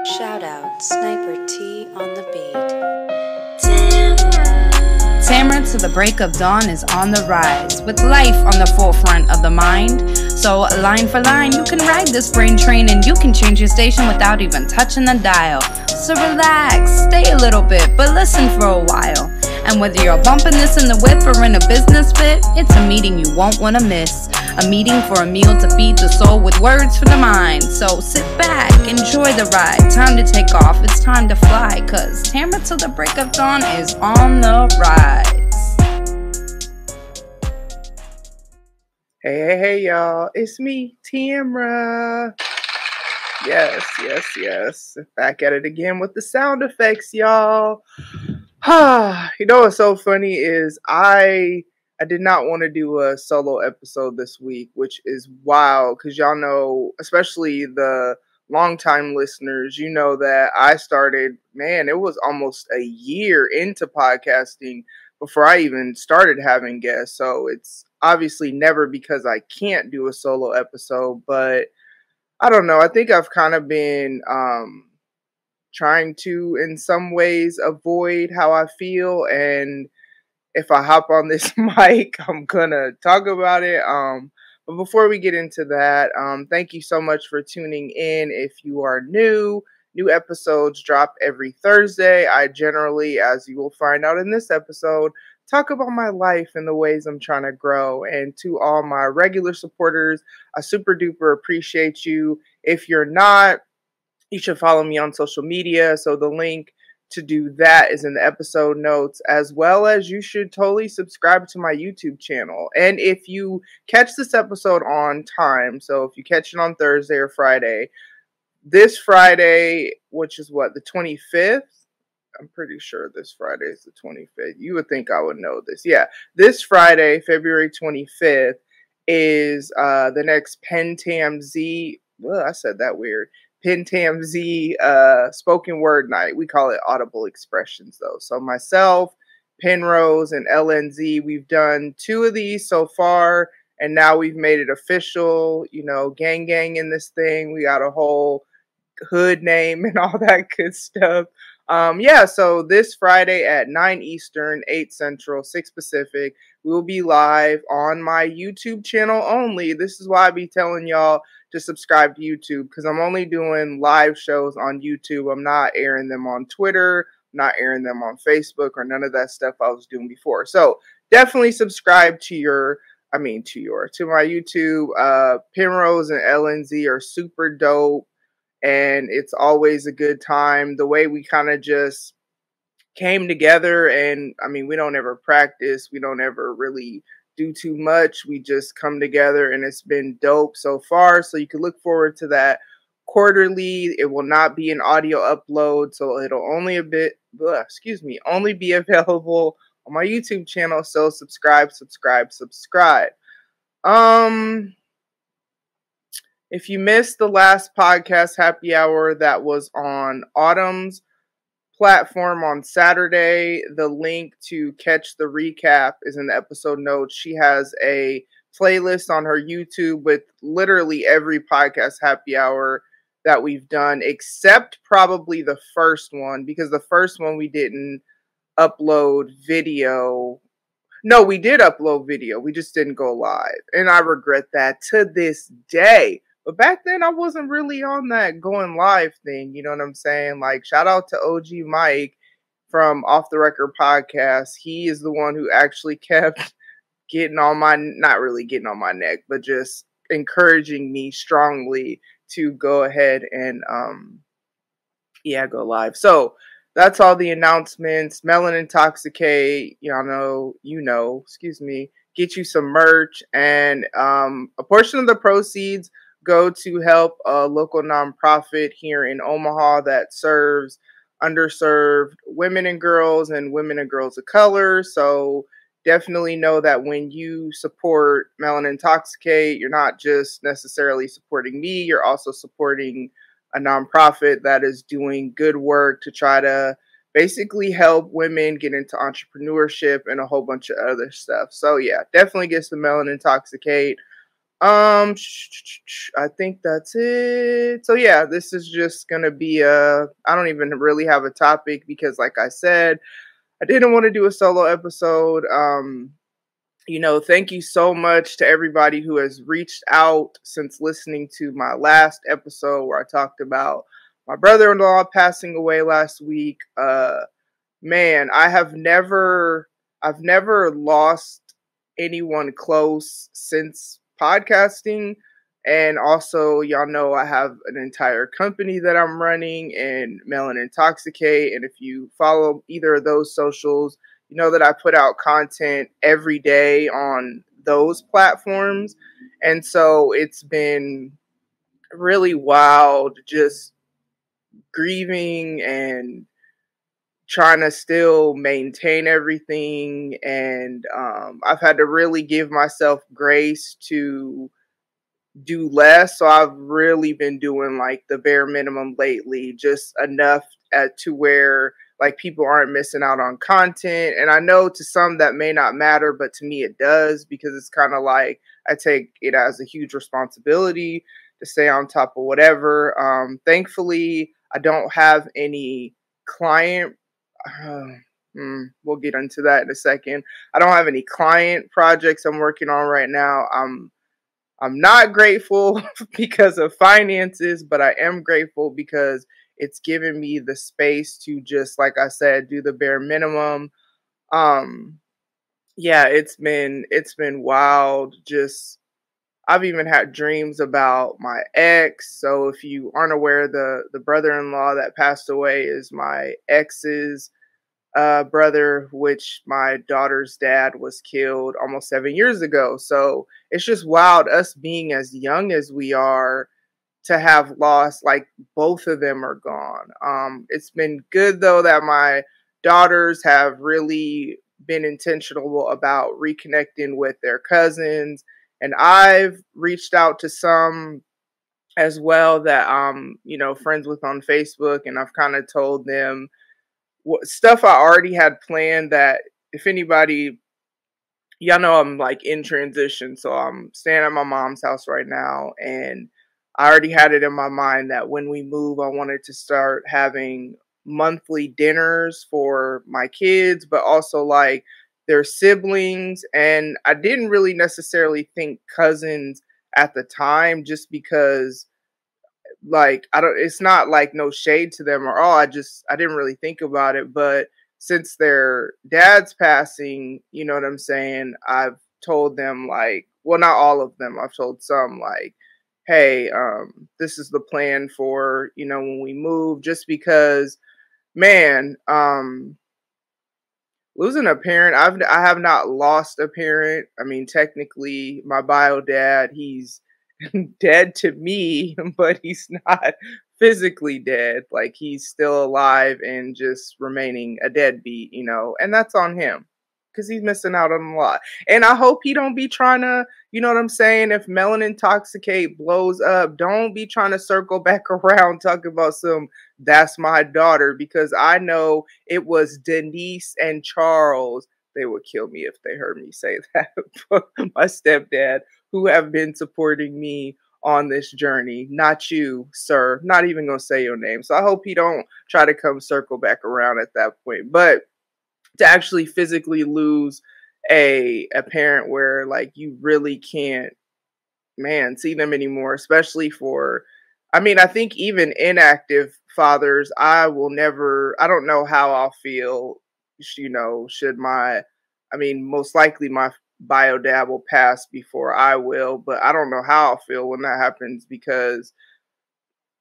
Shout out Sniper T on the beat. Tamara to the break of dawn is on the rise, with life on the forefront of the mind. So line for line, you can ride this brain train and you can change your station without even touching the dial. So relax, stay a little bit, but listen for a while. And whether you're bumping this in the whip or in a business fit, it's a meeting you won't want to miss. A meeting for a meal to feed the soul with words for the mind. So sit back, enjoy the ride. Time to take off, it's time to fly. Cause Tamara till the break of dawn is on the rise. Hey, y'all. It's me, Tamara. Yes. Back at it again with the sound effects, y'all. You know what's so funny is I did not want to do a solo episode this week, which is wild because y'all know, especially the longtime listeners, you know that I started, it was almost a year into podcasting before I even started having guests. So it's obviously never because I can't do a solo episode, but I don't know. I think I've kind of been trying to, in some ways, avoid how I feel. And if I hop on this mic, I'm gonna talk about it. But before we get into that, thank you so much for tuning in. If you are new episodes drop every Thursday. I generally, as you will find out in this episode, talk about my life and the ways I'm trying to grow. And to all my regular supporters, I super duper appreciate you. If you're not, you should follow me on social media. So the link to do that is in the episode notes, as well as you should totally subscribe to my YouTube channel. And if you catch this episode on time, so if you catch it on Thursday or Friday, this Friday, which is what, the 25th? I'm pretty sure this Friday is the 25th. You would think I would know this. Yeah, this Friday, February 25th, is the next PenTamZ. Well, I said that weird. PenTamZ spoken word night. We call it audible expressions, though. So myself, Penrose, and LNZ, we've done 2 of these so far, and now we've made it official. You know, gang in this thing. We got a whole hood name and all that good stuff. So this Friday at 9 Eastern, 8 Central, 6 Pacific, we will be live on my YouTube channel only. This is why I be telling y'all to subscribe to YouTube, because I'm only doing live shows on YouTube. I'm not airing them on Twitter, not airing them on Facebook, or none of that stuff I was doing before. So definitely subscribe to my YouTube. Penrose and LNZ are super dope, and it's always a good time. The way we kind of just came together, and we don't ever practice, we don't ever really do too much. We just come together, and it's been dope so far. So you can look forward to that quarterly. It will not be an audio upload, so it'll only be available on my YouTube channel. So subscribe. If you missed the last podcast happy hour that was on Autumn's platform on Saturday, the link to catch the recap is in the episode notes. She has a playlist on her YouTube with literally every podcast happy hour that we've done, except probably the first one, because the first one we didn't upload video. No, we did upload video. We just didn't go live. And I regret that to this day. But back then, I wasn't really on that going live thing. You know what I'm saying? Like, shout out to OG Mike from Off the Record Podcast. He is the one who actually kept not really getting on my neck, but just encouraging me strongly to go ahead and, go live. So that's all the announcements. Melon Intoxicate, get you some merch, and a portion of the proceeds go to help a local nonprofit here in Omaha that serves underserved women and girls of color. So definitely know that when you support Melon Intoxicate, you're not just necessarily supporting me, you're also supporting a nonprofit that is doing good work to try to basically help women get into entrepreneurship and a whole bunch of other stuff. So yeah, definitely get some Melon Intoxicate. I think that's it. So yeah, this is just gonna be I don't even really have a topic because, like I said, I didn't want to do a solo episode. Thank you so much to everybody who has reached out since listening to my last episode where I talked about my brother-in-law passing away last week. Man, I've never lost anyone close since podcasting. And also, y'all know I have an entire company that I'm running and Melon Intoxicate. And if you follow either of those socials, you know that I put out content every day on those platforms. And so it's been really wild just grieving and trying to still maintain everything. And I've had to really give myself grace to do less. So I've really been doing like the bare minimum lately, just enough to where like people aren't missing out on content. And I know to some that may not matter, but to me it does, because it's kind of like I take it as a huge responsibility to stay on top of whatever. Thankfully, I don't have any client. We'll get into that in a second. I don't have any client projects I'm working on right now. I'm not grateful because of finances, but I am grateful because it's given me the space to just, like I said, do the bare minimum. Yeah, it's been wild. Just I've even had dreams about my ex. So if you aren't aware, the brother-in-law that passed away is my ex's brother, which my daughter's dad was killed almost 7 years ago. So it's just wild, us being as young as we are, to have lost, like, both of them are gone. It's been good though that my daughters have really been intentional about reconnecting with their cousins, and I've reached out to some as well that friends with on Facebook, and I've kind of told them stuff I already had planned, that if anybody, y'all know I'm like in transition, so I'm staying at my mom's house right now, and I already had it in my mind that when we move, I wanted to start having monthly dinners for my kids, but also like their siblings. And I didn't really necessarily think cousins at the time, just because, like, I don't, it's not like no shade to them or all. I didn't really think about it. But since their dad's passing, you know what I'm saying, I've told them, like, well, not all of them, I've told some, like, hey, this is the plan for, when we move, just because, man, losing a parent, I have not lost a parent. I mean, technically my bio dad, he's dead to me, but he's not physically dead. Like, he's still alive and just remaining a deadbeat, and that's on him because he's missing out on a lot. And I hope he don't be trying to, you know what I'm saying, if Melanin Intoxicate blows up, don't be trying to circle back around talking about some that's my daughter, because I know it was Denise and Charles. They would kill me if they heard me say that. My stepdad, who have been supporting me on this journey, not you, sir. Not even gonna say your name. So I hope he don't try to come circle back around at that point. But to actually physically lose a parent where, like, you really can't, man, see them anymore, especially for, I mean, I think even inactive fathers, I don't know how I'll feel, should most likely my bio dad will pass before I will, but I don't know how I'll feel when that happens, because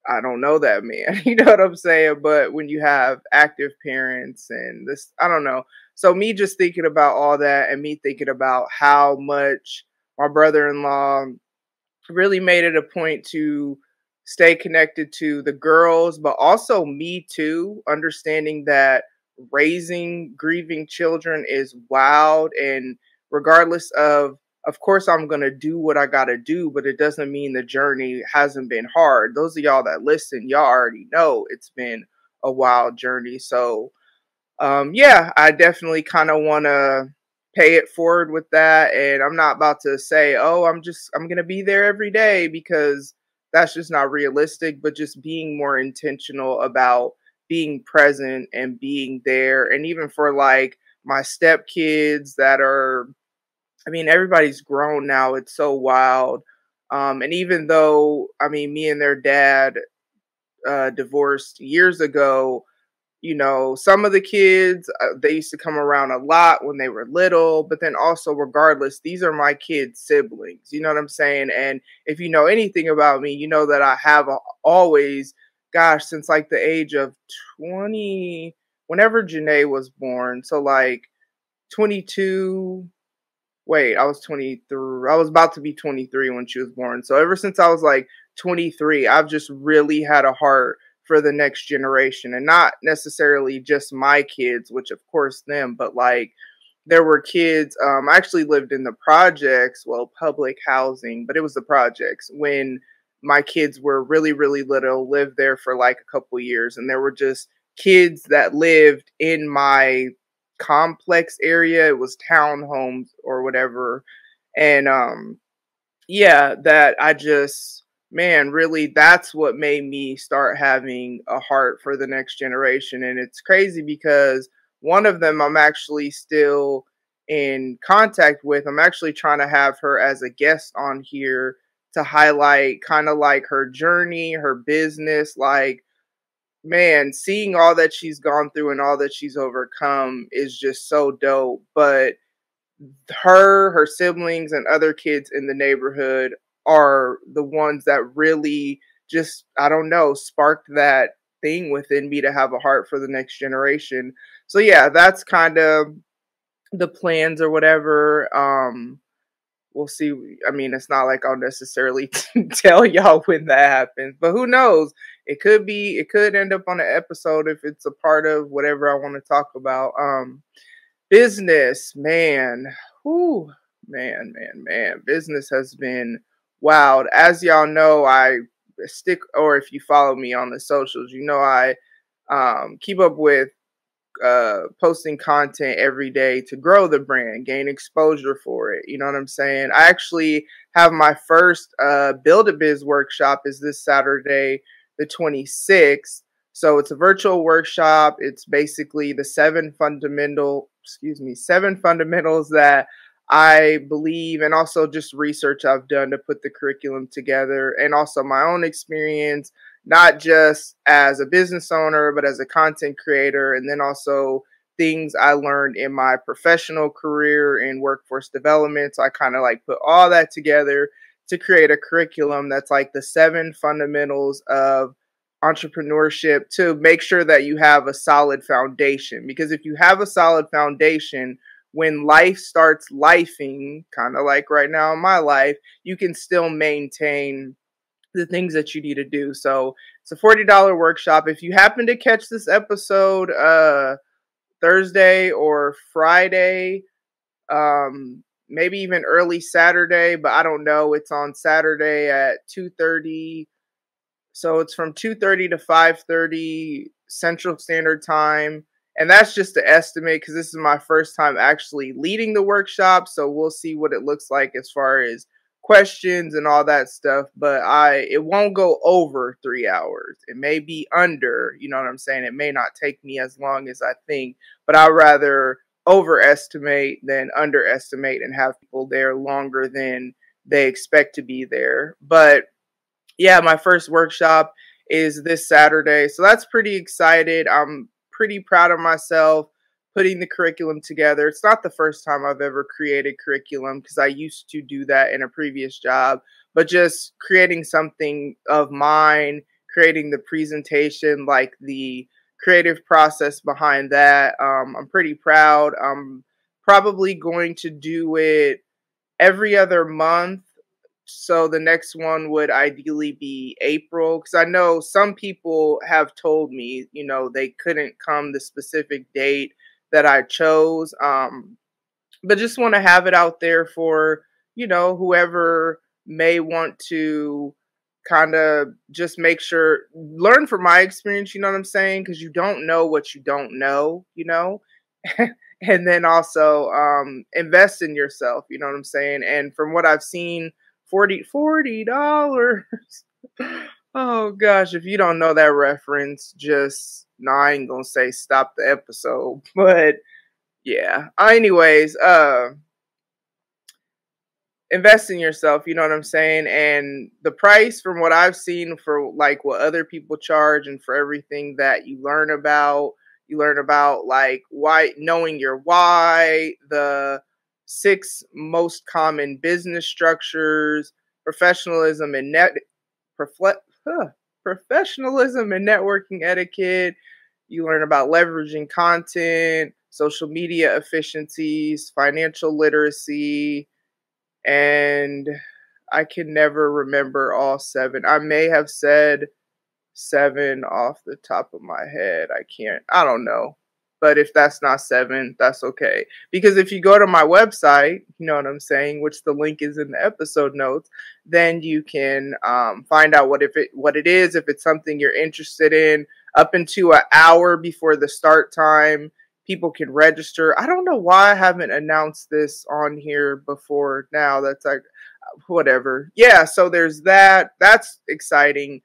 I don't know that man. You know what I'm saying? But when you have active parents and this, I don't know. So me just thinking about all that, and me thinking about how much my brother-in-law really made it a point to stay connected to the girls, but also me too, understanding that raising grieving children is wild. And regardless of course, I'm going to do what I got to do, but it doesn't mean the journey hasn't been hard. Those of y'all that listen, y'all already know it's been a wild journey. So, yeah, I definitely kind of want to pay it forward with that. And I'm not about to say, oh, I'm going to be there every day, because that's just not realistic, but just being more intentional about being present and being there. And even for like my stepkids that are, I mean, everybody's grown now. It's so wild. And even though, I mean, me and their dad divorced years ago, you know, some of the kids, they used to come around a lot when they were little, but then also, regardless, these are my kids' siblings. You know what I'm saying? And if you know anything about me, you know that I have always, gosh, since like the age of 20, whenever Janae was born. So like 22. Wait, I was 23. I was about to be 23 when she was born. So ever since I was like 23, I've just really had a heart for the next generation, and not necessarily just my kids, which of course them, but like there were kids. I actually lived in the projects, well, public housing, but it was the projects when my kids were really, really little, lived there for like a couple years. And there were just kids that lived in my complex area. It was townhomes or whatever. And yeah, that I just, man, really, that's what made me start having a heart for the next generation. And it's crazy because one of them I'm actually still in contact with. I'm actually trying to have her as a guest on here to highlight kind of like her journey, her business. Like, man, seeing all that she's gone through and all that she's overcome is just so dope. But her siblings, and other kids in the neighborhood are the ones that really just, I don't know, sparked that thing within me to have a heart for the next generation. So yeah, that's kind of the plans or whatever. We'll see. I mean, it's not like I'll necessarily tell y'all when that happens, but who knows? It could end up on an episode if it's a part of whatever I want to talk about. Business, man. Whew, man. Business has been wild. As y'all know, I stick, or if you follow me on the socials, you know I keep up with posting content every day to grow the brand, gain exposure for it. You know what I'm saying? I actually have my first Build a Biz workshop is this Saturday, the 26th. So it's a virtual workshop. It's basically the seven fundamentals that I believe, and also just research I've done to put the curriculum together, and also my own experience, not just as a business owner, but as a content creator, and then also things I learned in my professional career in workforce development. So I kind of like put all that together to create a curriculum that's like the seven fundamentals of entrepreneurship, to make sure that you have a solid foundation. Because if you have a solid foundation, when life starts lifing, kind of like right now in my life, you can still maintain the things that you need to do. So it's a $40 workshop. If you happen to catch this episode Thursday or Friday, maybe even early Saturday, but I don't know. It's on Saturday at 2:30. So it's from 2:30 to 5:30 Central Standard Time. And that's just the estimate, because this is my first time actually leading the workshop. So we'll see what it looks like as far as questions and all that stuff. But it won't go over 3 hours. It may be under, you know what I'm saying? It may not take me as long as I think, but I'd rather overestimate than underestimate and have people there longer than they expect to be there. But yeah, my first workshop is this Saturday. So that's pretty excited. I'm pretty proud of myself putting the curriculum together. It's not the first time I've ever created curriculum, because I used to do that in a previous job, but just creating something of mine, creating the presentation, like the creative process behind that. I'm pretty proud. I'm probably going to do it every other month. So the next one would ideally be April, because I know some people have told me, you know, they couldn't come the specific date that I chose. But just want to have it out there for, you know, whoever may want to kind of just make sure, learn from my experience, you know what I'm saying? Because you don't know what you don't know, you know? And then also invest in yourself, you know what I'm saying? And from what I've seen, $40. Oh gosh, if you don't know that reference, just no, I ain't gonna say stop the episode. But yeah. Anyways, invest in yourself, you know what I'm saying? And the price from what I've seen for like what other people charge and for everything that you learn about like why, knowing your why, the 6 most common business structures, professionalism and profle- huh, professionalism and networking etiquette. You learn about leveraging content, social media efficiencies, financial literacy, and I can never remember all 7. I may have said 7 off the top of my head. I don't know. But if that's not 7, that's okay. Because if you go to my website, you know what I'm saying, which the link is in the episode notes, then you can find out what it is, if it's something you're interested in. Up into an hour before the start time, people can register. I don't know why I haven't announced this on here before now. That's like, whatever. Yeah, so there's that. That's exciting.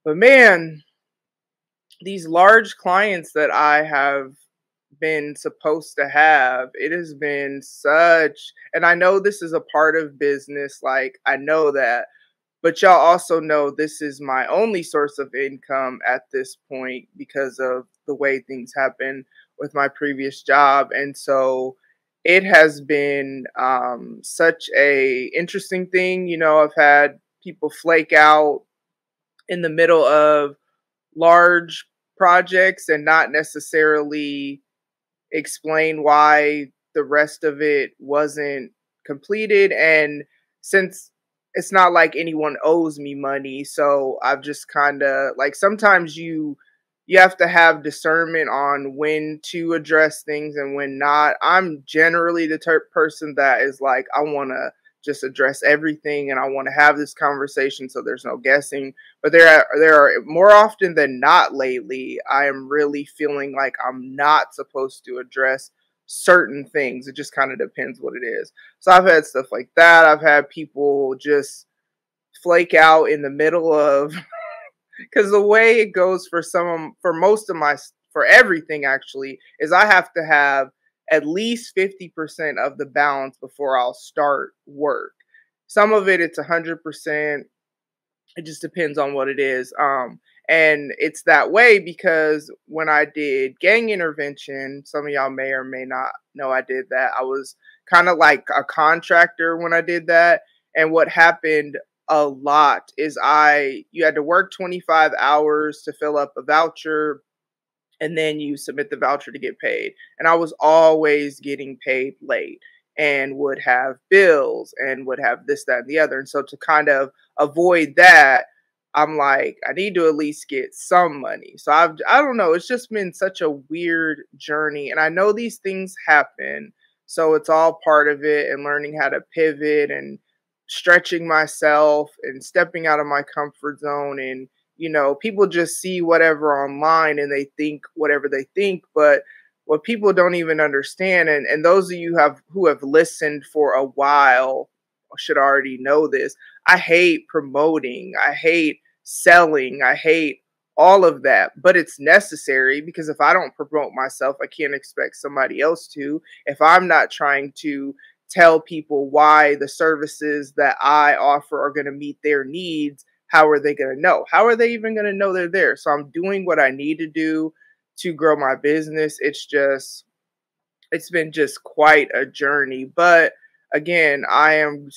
But man, these large clients that I have been supposed to have, it has been such, and I know this is a part of business, like I know that, but y'all also know this is my only source of income at this point because of the way things happen with my previous job. And so it has been such a interesting thing. You know, I've had people flake out in the middle of large projects and not necessarily explain why the rest of it wasn't completed. And since it's not like anyone owes me money, so I've just kind of like, sometimes you have to have discernment on when to address things and when not. I'm generally the person that is like, I want to just address everything and I want to have this conversation so there's no guessing. But there are more often than not lately, I am really feeling like I'm not supposed to address certain things. It just kind of depends what it is. So I've had stuff like that. I've had people just flake out in the middle of because the way it goes for everything actually is I have to have at least 50% of the balance before I'll start work. Some of it's 100%. It just depends on what it is. And it's that way because when I did gang intervention, some of y'all may or may not know I did that. I was kind of like a contractor when I did that. And what happened a lot is you had to work 25 hours to fill up a voucher, and then you submit the voucher to get paid. And I was always getting paid late and would have bills and would have this, that, and the other. And so to kind of avoid that, I'm like, I need to at least get some money. So I don't know. It's just been such a weird journey. And I know these things happen. So it's all part of it, and learning how to pivot and stretching myself and stepping out of my comfort zone. And you know, people just see whatever online and they think whatever they think, but what people don't even understand, and those of you who have listened for a while should already know this. I hate promoting. I hate selling. I hate all of that, but it's necessary because if I don't promote myself, I can't expect somebody else to. If I'm not trying to tell people why the services that I offer are going to meet their needs, how are they going to know? How are they even going to know they're there? So I'm doing what I need to do to grow my business. It's been just quite a journey. But again, I am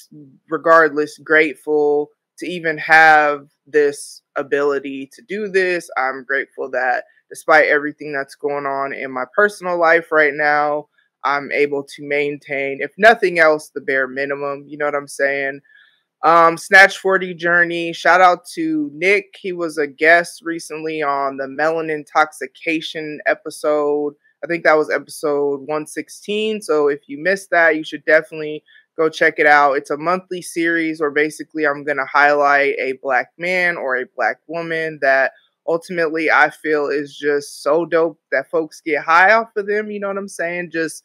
regardless grateful to even have this ability to do this. I'm grateful that despite everything that's going on in my personal life right now, I'm able to maintain, if nothing else, the bare minimum. You know what I'm saying? Snatch 40 journey. Shout out to Nick. He was a guest recently on the melanin intoxication episode. I think that was episode 116. So if you missed that, you should definitely go check it out. It's a monthly series where basically I'm going to highlight a black man or a black woman that ultimately I feel is just so dope that folks get high off of them. You know what I'm saying? Just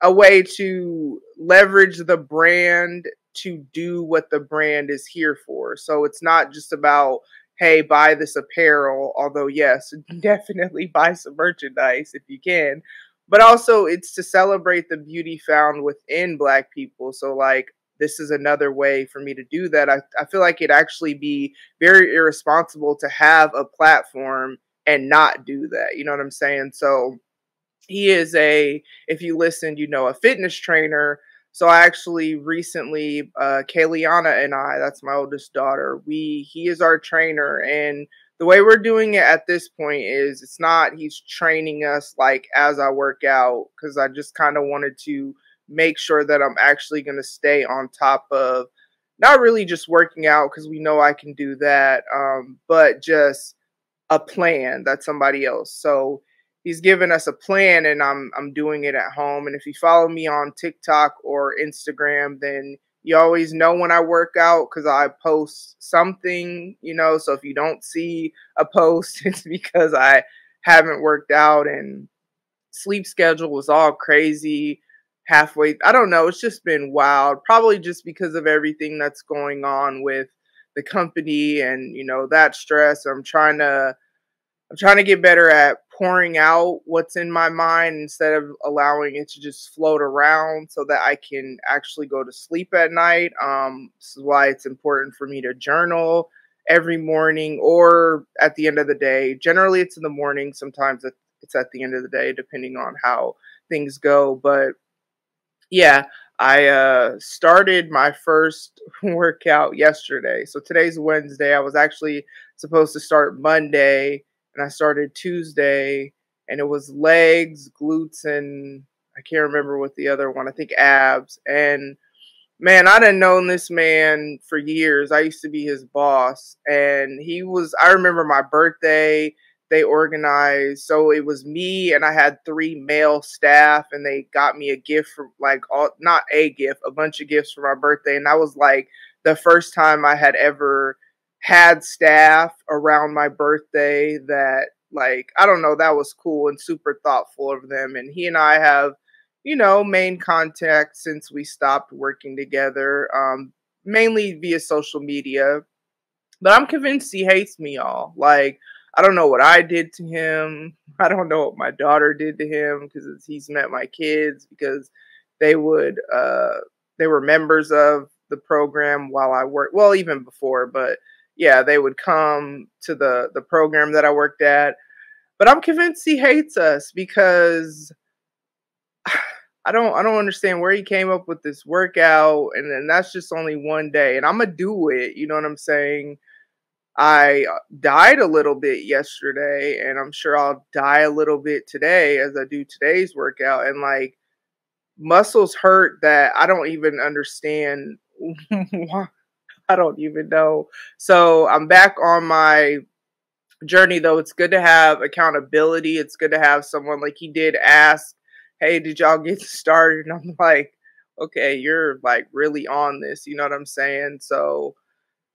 a way to leverage the brand to do what the brand is here for. So it's not just about, hey, buy this apparel, although yes, definitely buy some merchandise if you can. But also it's to celebrate the beauty found within Black people. So like this is another way for me to do that. I feel like it'd actually be very irresponsible to have a platform and not do that. You know what I'm saying? So he is if you listened, you know, a fitness trainer. So I actually recently, Kayliana and I, that's my oldest daughter, he is our trainer. And the way we're doing it at this point is it's not, he's training us like as I work out, because I just kind of wanted to make sure that I'm actually going to stay on top of not really just working out, because we know I can do that, but just a plan that somebody else. So he's given us a plan and I'm doing it at home. And if you follow me on TikTok or Instagram, then you always know when I work out because I post something, you know. So if you don't see a post, it's because I haven't worked out, and sleep schedule was all crazy halfway. I don't know. It's just been wild, probably just because of everything that's going on with the company and, you know, that stress. I'm trying to get better at pouring out what's in my mind instead of allowing it to just float around so that I can actually go to sleep at night. This is why it's important for me to journal every morning or at the end of the day. Generally, it's in the morning. Sometimes it's at the end of the day, depending on how things go. But yeah, I started my first workout yesterday. So today's Wednesday. I was actually supposed to start Monday, and I started Tuesday, and it was legs, glutes, and I can't remember what the other one, I think abs. And man, I done known this man for years. I used to be his boss, and I remember my birthday, they organized, so it was me, and I had 3 male staff, and they got me a gift from, like, not a gift, a bunch of gifts for my birthday. And that was like the first time I had ever had staff around my birthday that, like, I don't know, that was cool and super thoughtful of them. And he and I have, you know, main contact since we stopped working together, mainly via social media. But I'm convinced he hates me, y'all. Like, I don't know what I did to him. I don't know what my daughter did to him, because he's met my kids, because they were members of the program while I worked. Well, even before, but yeah, they would come to the program that I worked at. But I'm convinced he hates us because I don't understand where he came up with this workout, and then that's just only one day, and I'm gonna do it. You know what I'm saying? I died a little bit yesterday, and I'm sure I'll die a little bit today as I do today's workout. And like, muscles hurt that I don't even understand why. I don't even know. So I'm back on my journey, though. It's good to have accountability. It's good to have someone, like, he did ask, hey, did y'all get started? And I'm like, okay, you're like really on this. You know what I'm saying? So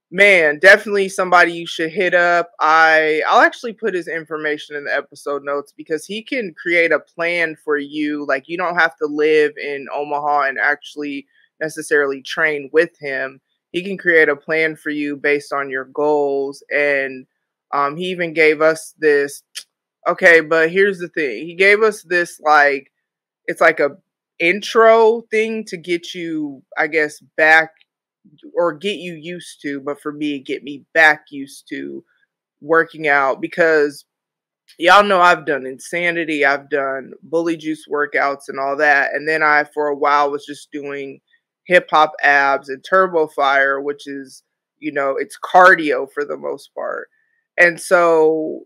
man, definitely somebody you should hit up. I'll actually put his information in the episode notes, because he can create a plan for you. Like, you don't have to live in Omaha and actually necessarily train with him. He can create a plan for you based on your goals. And he even gave us this. Okay, but here's the thing. He gave us this, like, it's like a intro thing to get you, I guess, back, or get you used to, but for me, get me back used to working out, because y'all know I've done Insanity, I've done Bully Juice workouts and all that, and then I, for a while, was just doing hip hop abs and Turbo Fire, which is, you know, it's cardio for the most part. And so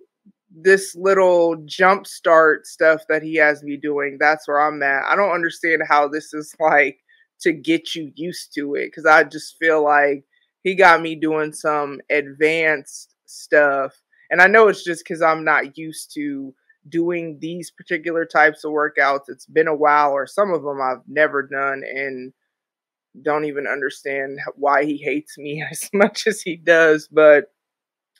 this little jump start stuff that he has me doing, that's where I'm at. I don't understand how this is like to get you used to it, because I just feel like he got me doing some advanced stuff. And I know it's just because I'm not used to doing these particular types of workouts. It's been a while, or some of them I've never done, and don't even understand why he hates me as much as he does. But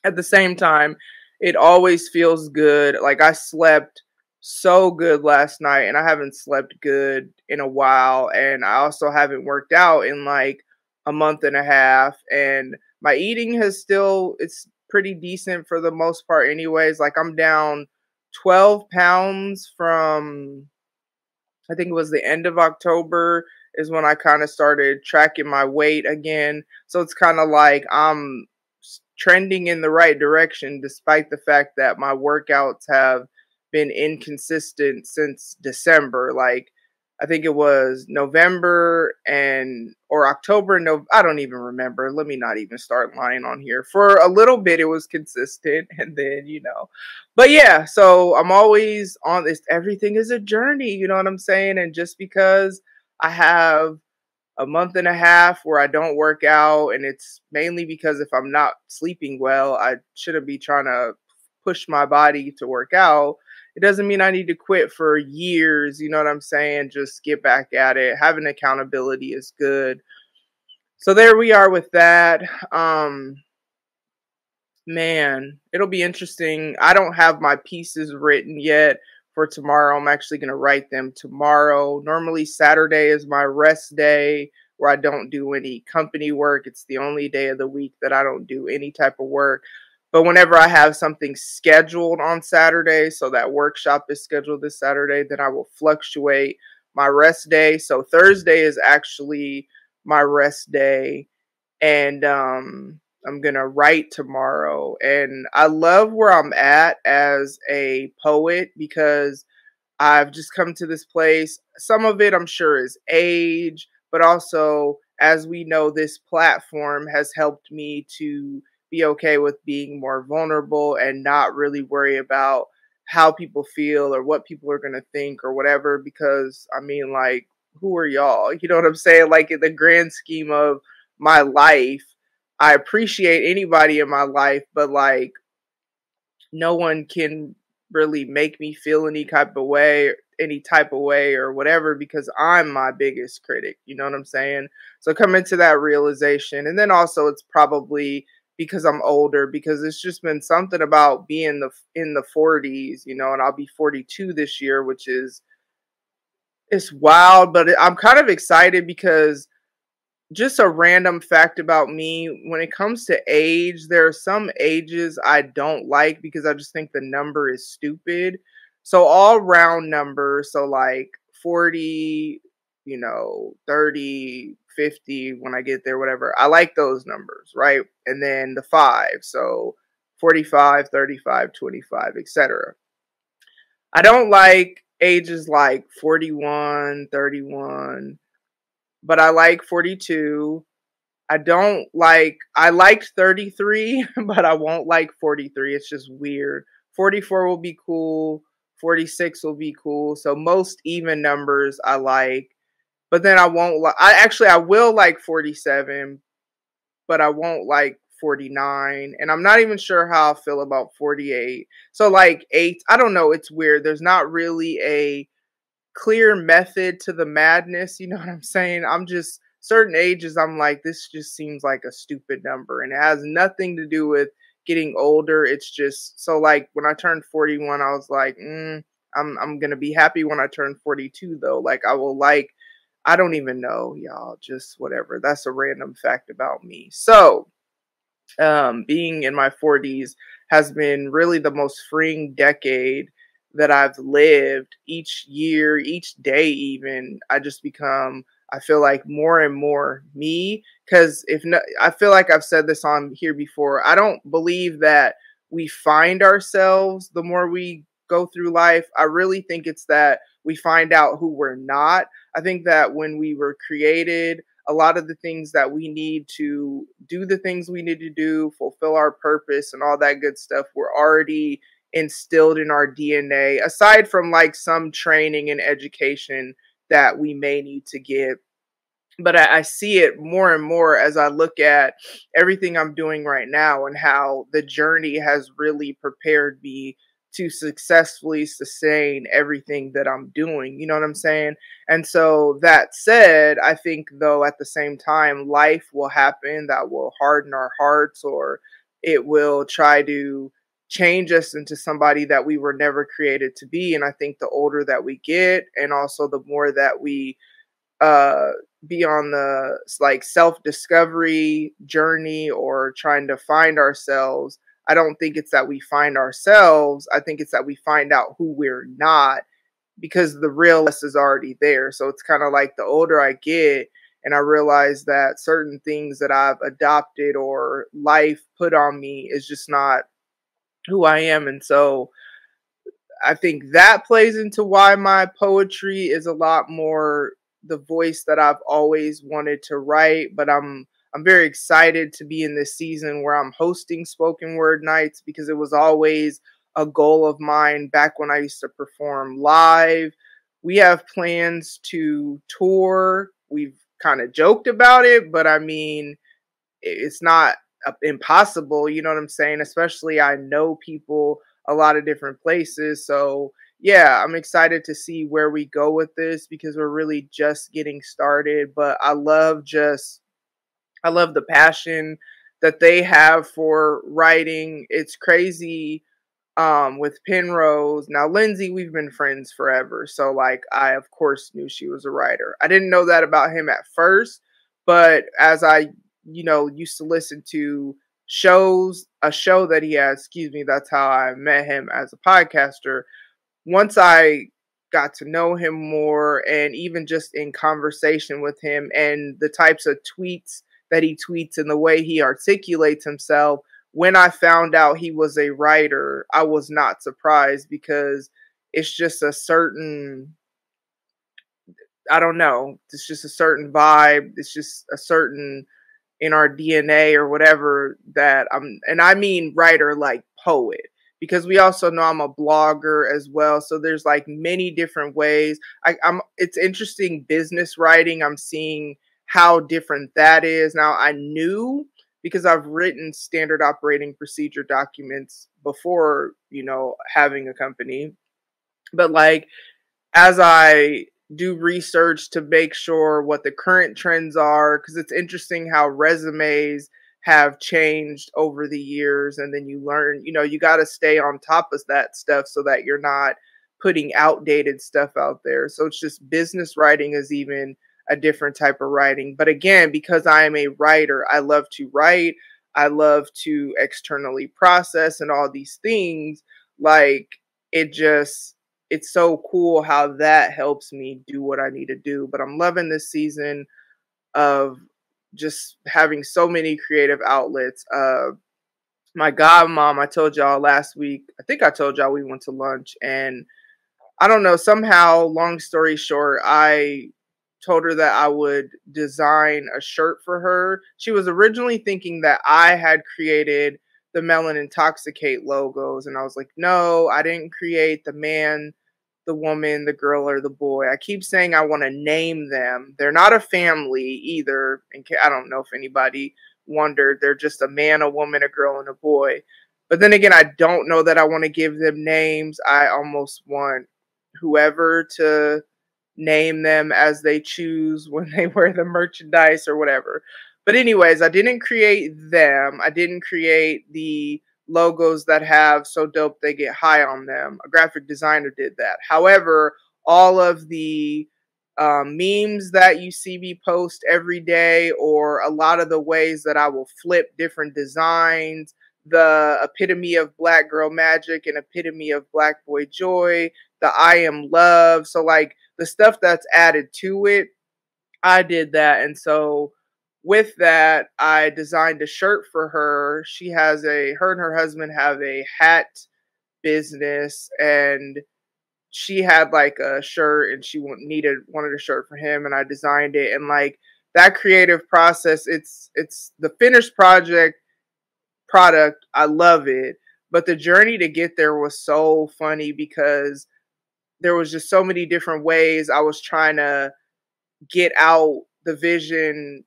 at the same time, It always feels good. Like, I slept so good last night, and I haven't slept good in a while. And I also haven't worked out in like a month and a half. And my eating it's pretty decent for the most part, anyways. Like, I'm down 12 pounds from, I think it was the end of October is when I kind of started tracking my weight again. So it's kind of like I'm trending in the right direction despite the fact that my workouts have been inconsistent since December. Like, I think it was November and or October. No, I don't even remember. Let me not even start lying on here. For a little bit, it was consistent, and then But yeah, so I'm always on this. Everything is a journey. You know what I'm saying? And just because I have a month and a half where I don't work out, and it's mainly because if I'm not sleeping well, I shouldn't be trying to push my body to work out. It doesn't mean I need to quit for years, you know what I'm saying? Just get back at it. Having accountability is good. So there we are with that. Man, it'll be interesting. I don't have my pieces written yet for tomorrow. I'm actually going to write them tomorrow. Normally, Saturday is my rest day where I don't do any company work. It's the only day of the week that I don't do any type of work. But whenever I have something scheduled on Saturday, so that workshop is scheduled this Saturday, then I will fluctuate my rest day. So Thursday is actually my rest day. And I'm gonna write tomorrow. And I love where I'm at as a poet because I've just come to this place. Some of it I'm sure is age, but also, as we know, this platform has helped me to be okay with being more vulnerable and not really worry about how people feel or what people are going to think or whatever. Because, I mean, like, who are y'all? You know what I'm saying? Like, in the grand scheme of my life, I appreciate anybody in my life, but like, no one can really make me feel any type of way or whatever, because I'm my biggest critic. You know what I'm saying? So coming to that realization, and then also it's probably because I'm older, because it's just been something about being in the 40s, and I'll be 42 this year, which is it's wild, but I'm kind of excited because just a random fact about me, when it comes to age, there are some ages I don't like because I just think the number is stupid. So all round numbers, so like 40, 30, 50 when I get there, whatever. I like those numbers, right? And then the 5, so 45, 35, 25, etc. I don't like ages like 41, 31, but I like 42. I liked 33, but I won't like 43. It's just weird. 44 will be cool. 46 will be cool. So most even numbers I like, but then I won't like, I will like 47, but I won't like 49. And I'm not even sure how I feel about 48. So like 8, I don't know. It's weird. There's not really a clear method to the madness. You know what I'm saying? I'm just certain ages. I'm like, this just seems like a stupid number, and it has nothing to do with getting older. It's just so like when I turned 41, I was like, I'm gonna be happy when I turn 42 though. Like I don't even know, y'all. Just whatever. That's a random fact about me. So being in my 40s has been really the most freeing decade that I've lived. Each year, each day, even, I feel like more and more me. Because I feel like I've said this on here before. I don't believe that we find ourselves the more we go through life. I really think it's that we find out who we're not. I think that when we were created, a lot of the things that we need to do, the things we need to do, fulfill our purpose and all that good stuff, were already instilled in our DNA, aside from like some training and education that we may need to get. But I see it more and more as I look at everything I'm doing right now and how the journey has really prepared me to successfully sustain everything that I'm doing. You know what I'm saying? And so that said, I think though at the same time, life will happen that will harden our hearts, or it will try to change us into somebody that we were never created to be. And I think the older that we get, and also the more that we uh be on the like self-discovery journey or trying to find ourselves, I don't think it's that we find ourselves. I think it's that we find out who we're not, because the real us is already there. So it's kind of like the older I get and I realize that certain things that I've adopted or life put on me is just not who I am. And so I think that plays into why my poetry is a lot more the voice that I've always wanted to write. But I'm very excited to be in this season where I'm hosting spoken word nights, because it was always a goal of mine back when I used to perform live. We have plans to tour. We've kind of joked about it, but I mean, it's not impossible, you know what I'm saying? Especially I know people a lot of different places. So, yeah, I'm excited to see where we go with this, because we're really just getting started, but I love the passion that they have for writing. It's crazy with Penrose. Now Lindsey, we've been friends forever. So like I of course knew she was a writer. I didn't know that about him at first, but as I, used to listen to a show that he has, excuse me, that's how I met him as a podcaster. Once I got to know him more, and even just in conversation with him and the types of tweets that he tweets and the way he articulates himself, when I found out he was a writer, I was not surprised, because it's just a certain, I don't know, it's just a certain vibe. It's just a certain in our DNA or whatever that and I mean writer like poet, because we also know I'm a blogger as well. So there's like many different ways. It's interesting, business writing. I'm seeing how different that is. Now I knew, because I've written standard operating procedure documents before, having a company. But like, as I do research to make sure what the current trends are, because it's interesting how resumes have changed over the years, and then you learn, you got to stay on top of that stuff so that you're not putting outdated stuff out there. So it's just business writing is even a different type of writing. But again, because I am a writer, I love to write, I love to externally process and all these things. Like, it's so cool how that helps me do what I need to do. But I'm loving this season of just having so many creative outlets. My godmom, I told y'all last week, I think I told y'all we went to lunch, and I don't know, somehow, long story short, I told her that I would design a shirt for her. She was originally thinking that I had created the Melon Intoxicate logos, and I was like, no, I didn't create the man, the woman, the girl, or the boy. I keep saying I want to name them. They're not a family either. And I don't know if anybody wondered. They're just a man, a woman, a girl, and a boy. But then again, I don't know that I want to give them names. I almost want whoever to name them as they choose when they wear the merchandise or whatever. But anyways, I didn't create them. I didn't create the logos that have So Dope They Get High on them. A graphic designer did that. However, all of the memes that you see me post every day, or a lot of the ways that I will flip different designs, the epitome of Black Girl Magic and epitome of Black Boy Joy, the I Am Love. So like the stuff that's added to it, I did that. And so with that, I designed a shirt for her. Her and her husband have a hat business, and she had like a shirt, and she wanted a shirt for him, and I designed it. And like that creative process, it's the finished product. I love it, but the journey to get there was so funny, because there was just so many different ways I was trying to get out the vision,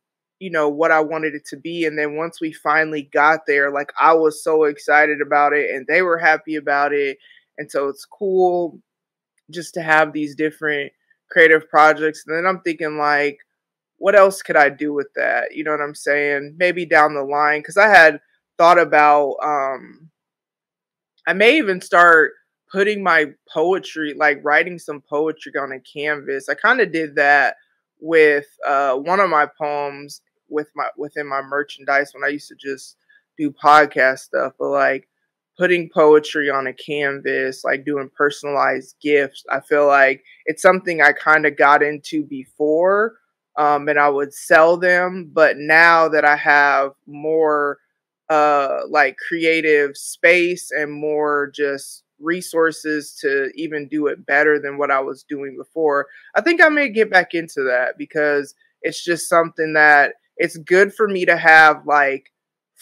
what I wanted it to be. And then once we finally got there, like I was so excited about it, and they were happy about it. And so it's cool just to have these different creative projects. And then I'm thinking like, what else could I do with that? You know what I'm saying? Maybe down the line, because I had thought about I may even start putting my poetry, like writing some poetry on a canvas. I kind of did that with one of my poems within my merchandise when I used to just do podcast stuff, but like putting poetry on a canvas, like doing personalized gifts. I feel like it's something I kind of got into before, and I would sell them, but now that I have more like creative space and more just resources to even do it better than what I was doing before, I think I may get back into that because it's just something that it's good for me to have like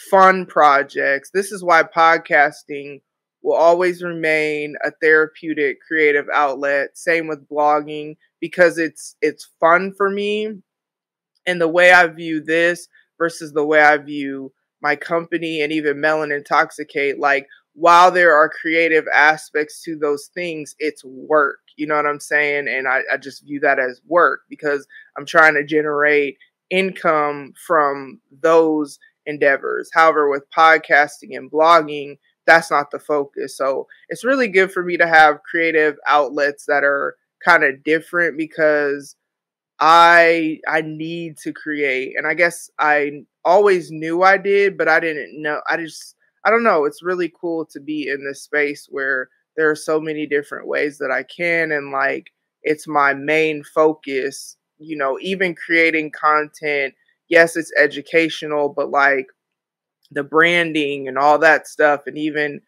fun projects. This is why podcasting will always remain a therapeutic creative outlet. Same with blogging because it's fun for me, and the way I view this versus the way I view my company and even Melon Intoxicate, like while there are creative aspects to those things, it's work. You know what I'm saying? And I just view that as work because I'm trying to generate income from those endeavors. However, with podcasting and blogging, that's not the focus. So it's really good for me to have creative outlets that are kind of different because I need to create, and I guess I always knew I did, but I didn't know. I don't know. It's really cool to be in this space where there are so many different ways that I can, and like it's my main focus. You know, even creating content. Yes, it's educational, but like the branding and all that stuff, and even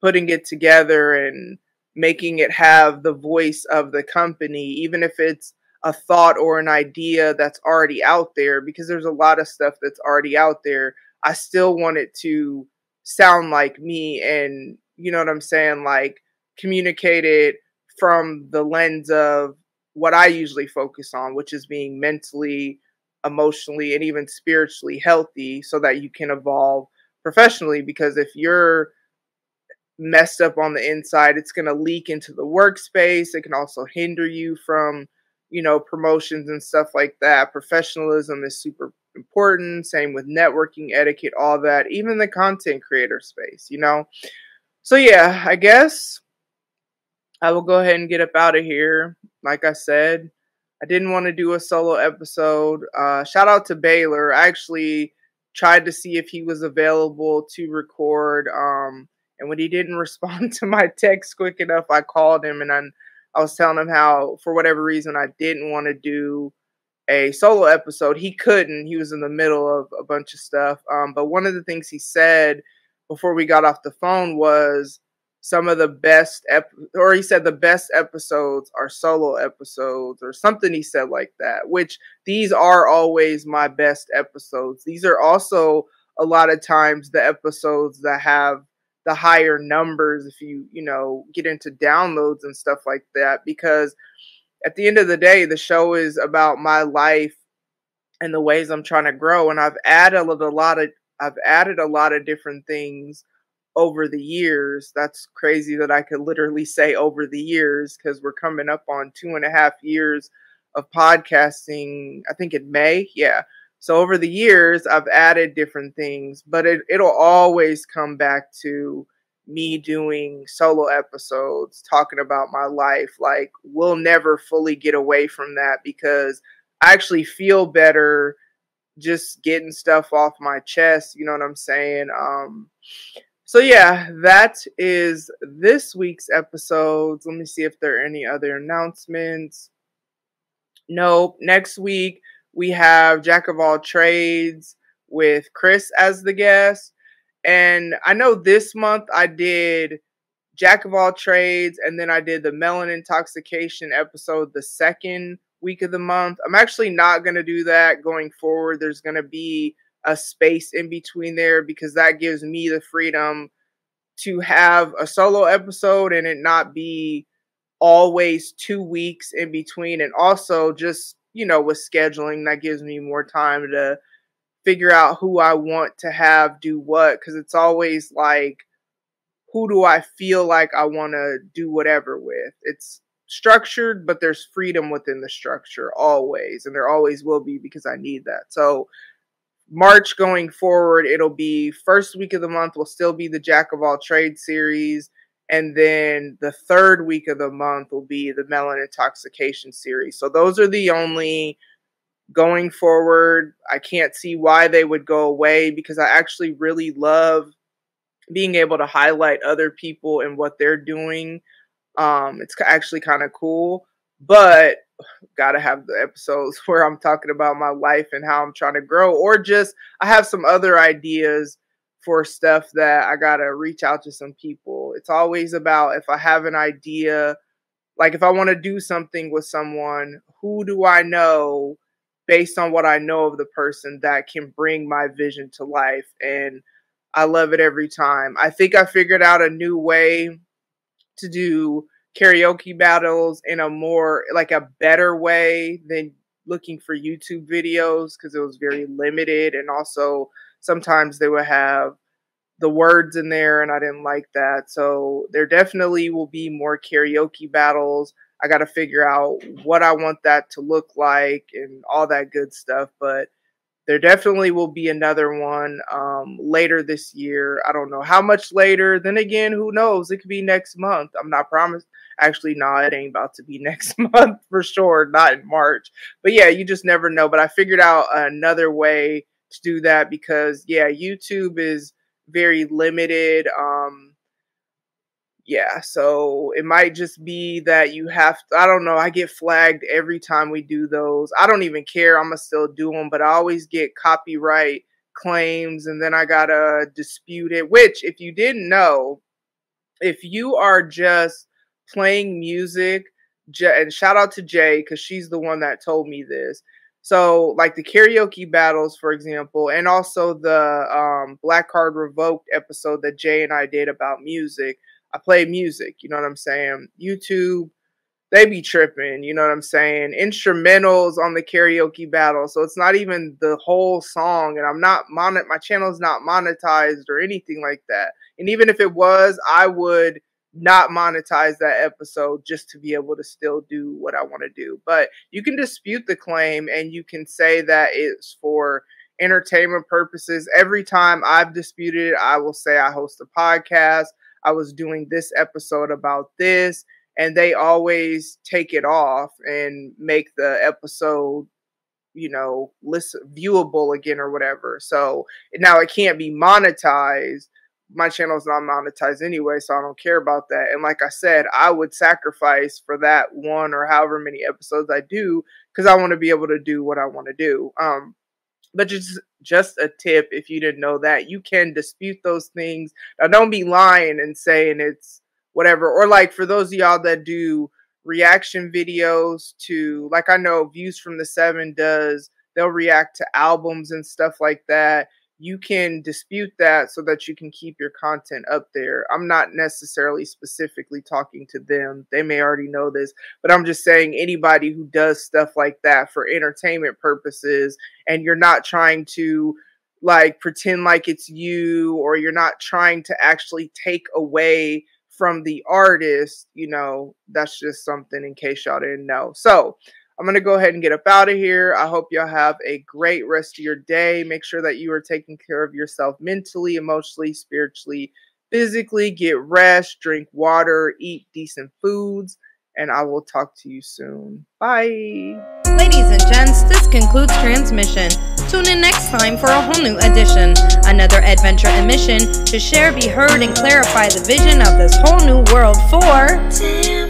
putting it together and making it have the voice of the company, even if it's a thought or an idea that's already out there, because there's a lot of stuff that's already out there. I still want it to sound like me and, you know what I'm saying, like communicate it from the lens of what I usually focus on, which is being mentally, emotionally, and even spiritually healthy so that you can evolve professionally. Because if you're messed up on the inside, it's going to leak into the workspace. It can also hinder you from, you know, promotions and stuff like that. Professionalism is super important. Same with networking, etiquette, all that, even the content creator space, you know? So, yeah, I guess I will go ahead and get up out of here. Like I said, I didn't want to do a solo episode. Shout out to Baylor. I actually tried to see if he was available to record. And when he didn't respond to my text quick enough, I called him and I was telling him how, for whatever reason, I didn't want to do a solo episode. He couldn't. He was in the middle of a bunch of stuff. But one of the things he said before we got off the phone was some of the best, or he said the best episodes are solo episodes, or something he said like that, which these are always my best episodes. These are also a lot of times the episodes that have the higher numbers if you know, get into downloads and stuff like that, because at the end of the day, the show is about my life and the ways I'm trying to grow. And I've added a lot of different things over the years. That's crazy that I could literally say over the years, because we're coming up on 2.5 years of podcasting, I think in May. Yeah. So over the years, I've added different things, but it'll always come back to me doing solo episodes, talking about my life. Like, we'll never fully get away from that because I actually feel better just getting stuff off my chest. You know what I'm saying? So yeah, that is this week's episodes. Let me see if there are any other announcements. Nope. Next week, we have Jack of All Trades with Chris as the guest. And I know this month I did Jack of All Trades, and then I did the Melon Intoxication episode the second week of the month. I'm actually not going to do that going forward. There's going to be a space in between there because that gives me the freedom to have a solo episode and it not be always 2 weeks in between. And also just, you know, with scheduling, that gives me more time to figure out who I want to have do what, because it's always like, who do I feel like I want to do whatever with? It's structured, but there's freedom within the structure always, and there always will be because I need that. So March going forward, it'll be first week of the month will still be the Jack of All Trades series. And then the third week of the month will be the Melon Intoxication series. So those are the only going forward. I can't see why they would go away because I actually really love being able to highlight other people and what they're doing. It's actually kind of cool, but gotta have the episodes where I'm talking about my life and how I'm trying to grow, or just I have some other ideas for stuff that I gotta reach out to some people. It's always about if I have an idea, like if I want to do something with someone, who do I know based on what I know of the person that can bring my vision to life? And I love it every time. I think I figured out a new way to do karaoke battles in a more, like a better way than looking for YouTube videos, because it was very limited. And also sometimes they would have the words in there and I didn't like that. So there definitely will be more karaoke battles. I got to figure out what I want that to look like and all that good stuff. But there definitely will be another one later this year. I don't know how much later. Then again, who knows? It could be next month. I'm not promised. Actually, no, it ain't about to be next month for sure. Not in March. But yeah, you just never know. But I figured out another way to do that because, yeah, YouTube is very limited. Yeah, so it might just be that you have to, I don't know, I get flagged every time we do those. I don't even care. I'm going to still do them, but I always get copyright claims and then I got to dispute it, which if you didn't know, if you are just playing music, and shout out to Jay because she's the one that told me this. So like the karaoke battles, for example, and also the Black Card Revoked episode that Jay and I did about music. I play music, you know what I'm saying? YouTube, they be tripping, you know what I'm saying? Instrumentals on the karaoke battle. So it's not even the whole song. And I'm not my channel's not monetized or anything like that. And even if it was, I would not monetize that episode just to be able to still do what I want to do. But you can dispute the claim and you can say that it's for entertainment purposes. Every time I've disputed it, I will say I host a podcast. I was doing this episode about this, and they always take it off and make the episode, you know, viewable again or whatever. So now it can't be monetized. My channel's not monetized anyway, so I don't care about that. And like I said, I would sacrifice for that one or however many episodes I do because I want to be able to do what I want to do. But just a tip, if you didn't know that, you can dispute those things. Now, don't be lying and saying it's whatever. Or like for those of y'all that do reaction videos to, like I know Views from the Seven does, they'll react to albums and stuff like that. You can dispute that so that you can keep your content up there. I'm not necessarily specifically talking to them. They may already know this, but I'm just saying anybody who does stuff like that for entertainment purposes and you're not trying to like pretend like it's you or you're not trying to actually take away from the artist, you know, that's just something in case y'all didn't know. So I'm going to go ahead and get up out of here. I hope y'all have a great rest of your day. Make sure that you are taking care of yourself mentally, emotionally, spiritually, physically. Get rest, drink water, eat decent foods, and I will talk to you soon. Bye. Ladies and gents, this concludes transmission. Tune in next time for a whole new edition. Another adventure and mission to share, be heard, and clarify the vision of this whole new world for...